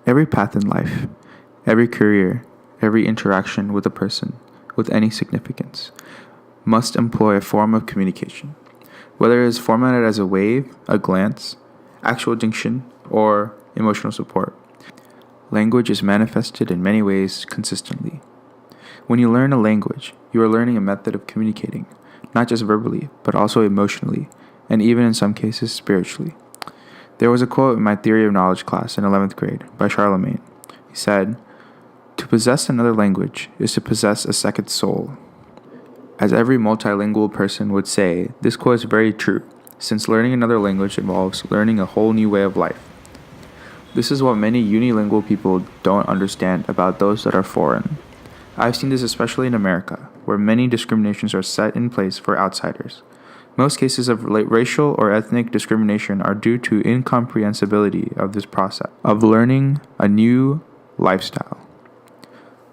Every path in life, every career, every interaction with a person with any significance must employ a form of communication, whether it is formatted as a wave, a glance, actual diction, or emotional support. Language is manifested in many ways consistently. When you learn a language, you are learning a method of communicating, not just verbally, but also emotionally, and even in some cases spiritually. There was a quote in my Theory of Knowledge class in 11th grade by Charlemagne. He said, "To possess another language is to possess a second soul." As every multilingual person would say, this quote is very true, since learning another language involves learning a whole new way of life. This is what many unilingual people don't understand about those that are foreign. I've seen this especially in America, where many discriminations are set in place for outsiders. Most cases of racial or ethnic discrimination are due to incomprehensibility of this process of learning a new lifestyle.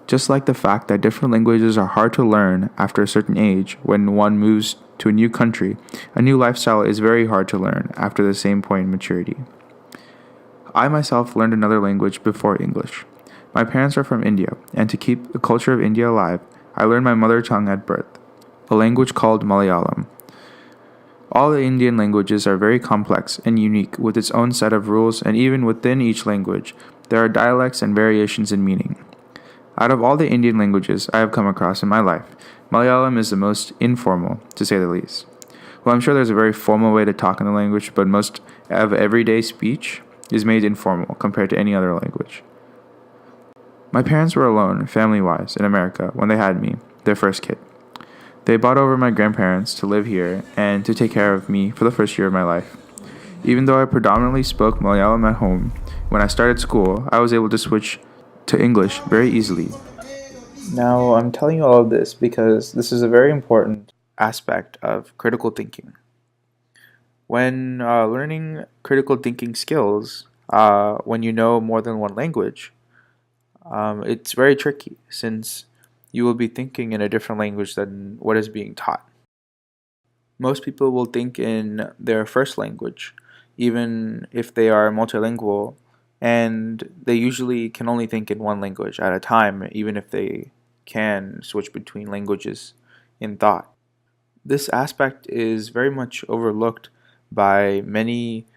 Just like the fact that different languages are hard to learn after a certain age when one moves to a new country, a new lifestyle is very hard to learn after the same point in maturity. I myself learned another language before English. My parents are from India, and to keep the culture of India alive, I learned my mother tongue at birth, a language called Malayalam. All the Indian languages are very complex and unique with its own set of rules, and even within each language, there are dialects and variations in meaning. Out of all the Indian languages I have come across in my life, Malayalam is the most informal, to say the least. Well, I'm sure there's a very formal way to talk in the language, but most of everyday speech is made informal compared to any other language. My parents were alone, family-wise, in America when they had me, their first kid. They brought over my grandparents to live here and to take care of me for the first year of my life. Even though I predominantly spoke Malayalam at home, when I started school, I was able to switch to English very easily. Now, I'm telling you all of this because this is a very important aspect of critical thinking. When learning critical thinking skills, when you know more than one language, it's very tricky since you will be thinking in a different language than what is being taught. Most people will think in their first language, even if they are multilingual, and they usually can only think in one language at a time, even if they can switch between languages in thought. This aspect is very much overlooked by many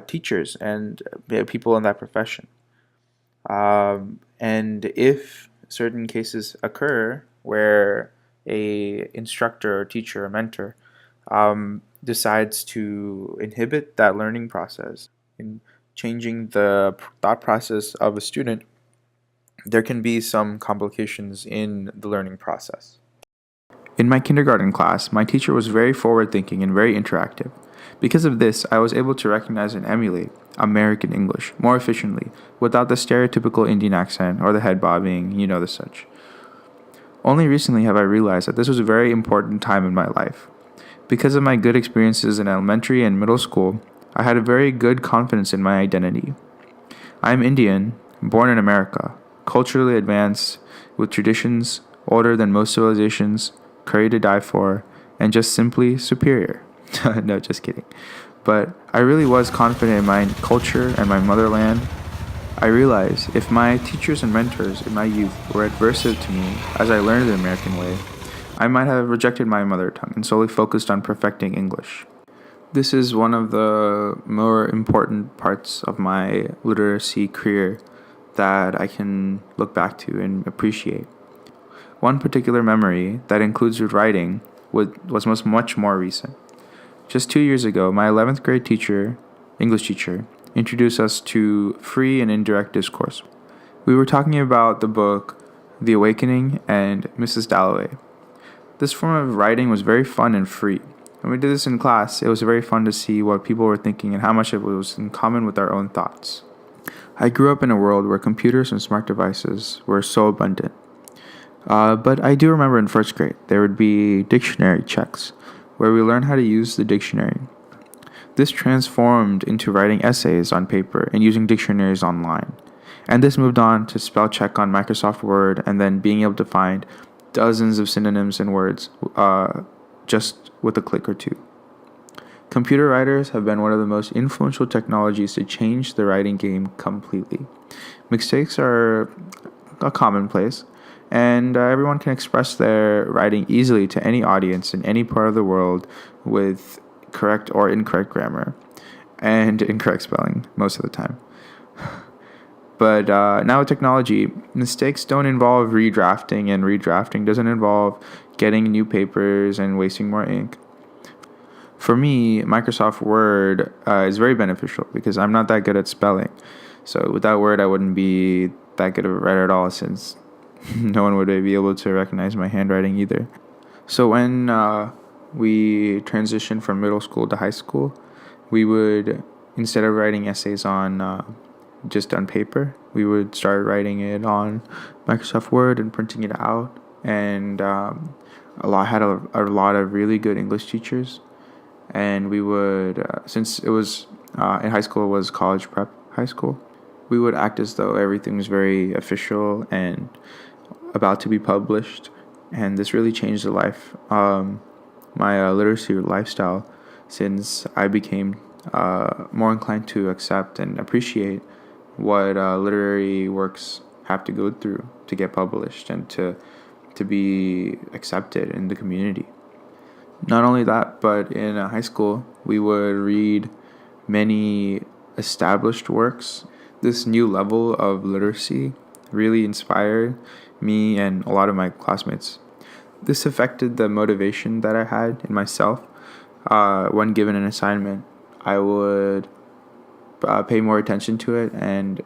teachers and people in that profession. And if certain cases occur where a instructor or teacher or mentor decides to inhibit that learning process in changing the thought process of a student, there can be some complications in the learning process. In my kindergarten class, my teacher was very forward-thinking and very interactive. Because of this, I was able to recognize and emulate American English more efficiently without the stereotypical Indian accent or the head bobbing, the such. Only recently have I realized that this was a very important time in my life. Because of my good experiences in elementary and middle school, I had a very good confidence in my identity. I am Indian, born in America, culturally advanced, with traditions older than most civilizations, courage to die for, and just simply superior. No, just kidding. But I really was confident in my culture and my motherland. I realized if my teachers and mentors in my youth were adversive to me as I learned the American way, I might have rejected my mother tongue and solely focused on perfecting English. This is one of the more important parts of my literacy career that I can look back to and appreciate. One particular memory that includes writing was much more recent. Just 2 years ago, my 11th grade English teacher, introduced us to free and indirect discourse. We were talking about the book The Awakening and Mrs. Dalloway. This form of writing was very fun and free. When we did this in class, it was very fun to see what people were thinking and how much of it was in common with our own thoughts. I grew up in a world where computers and smart devices were so abundant. But I do remember in first grade, there would be dictionary checks, where we learned how to use the dictionary. This transformed into writing essays on paper and using dictionaries online. And this moved on to spell check on Microsoft Word and then being able to find dozens of synonyms and words just with a click or two. Computer writers have been one of the most influential technologies to change the writing game completely. Mistakes are a commonplace, and everyone can express their writing easily to any audience in any part of the world with correct or incorrect grammar and incorrect spelling most of the time. But now with technology, mistakes don't involve redrafting, and redrafting doesn't involve getting new papers and wasting more ink. For me, Microsoft Word is very beneficial because I'm not that good at spelling. So without Word, I wouldn't be that good of a writer at all, since no one would be able to recognize my handwriting either. So when we transitioned from middle school to high school, we would, instead of writing essays on just on paper, we would start writing it on Microsoft Word and printing it out. And a lot of really good English teachers. And we would, since it was in high school, it was college prep high school, we would act as though everything was very official and about to be published. And this really changed the life, my literacy lifestyle, since I became more inclined to accept and appreciate what literary works have to go through to get published and to be accepted in the community. Not only that, but in high school, we would read many established works. This new level of literacy really inspired me and a lot of my classmates. This affected the motivation that I had in myself. When given an assignment, I would pay more attention to it and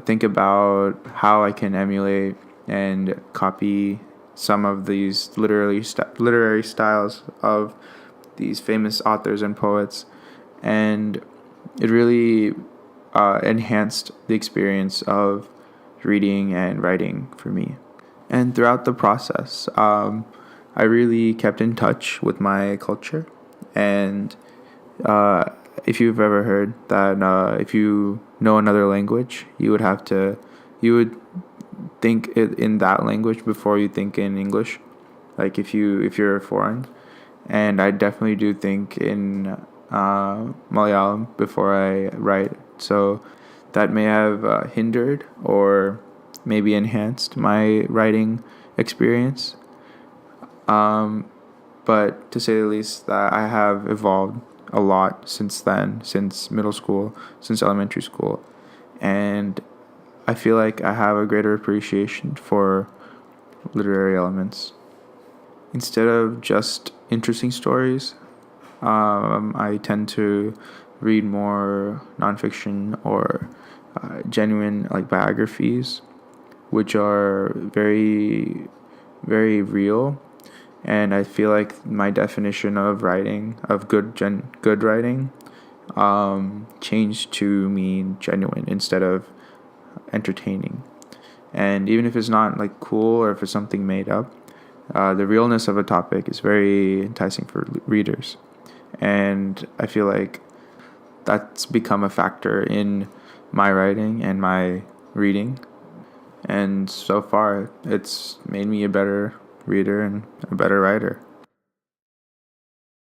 think about how I can emulate and copy some of these literary styles of these famous authors and poets. And it really enhanced the experience of reading and writing for me. And throughout the process, I really kept in touch with my culture. And if you've ever heard that if you know another language, you would think it in that language before you think in English. Like if you're foreign. And I definitely do think in Malayalam before I write. So that may have hindered or maybe enhanced my writing experience. But to say the least, that I have evolved a lot since then, since middle school, since elementary school. And I feel like I have a greater appreciation for literary elements. Instead of just interesting stories, I tend to read more nonfiction or genuine biographies, which are very, very real. And I feel like my definition of writing, of good writing, changed to mean genuine instead of entertaining. And even if it's not cool or if it's something made up, the realness of a topic is very enticing for readers. And I feel like that's become a factor in my writing and my reading. And so far, it's made me a better reader and a better writer.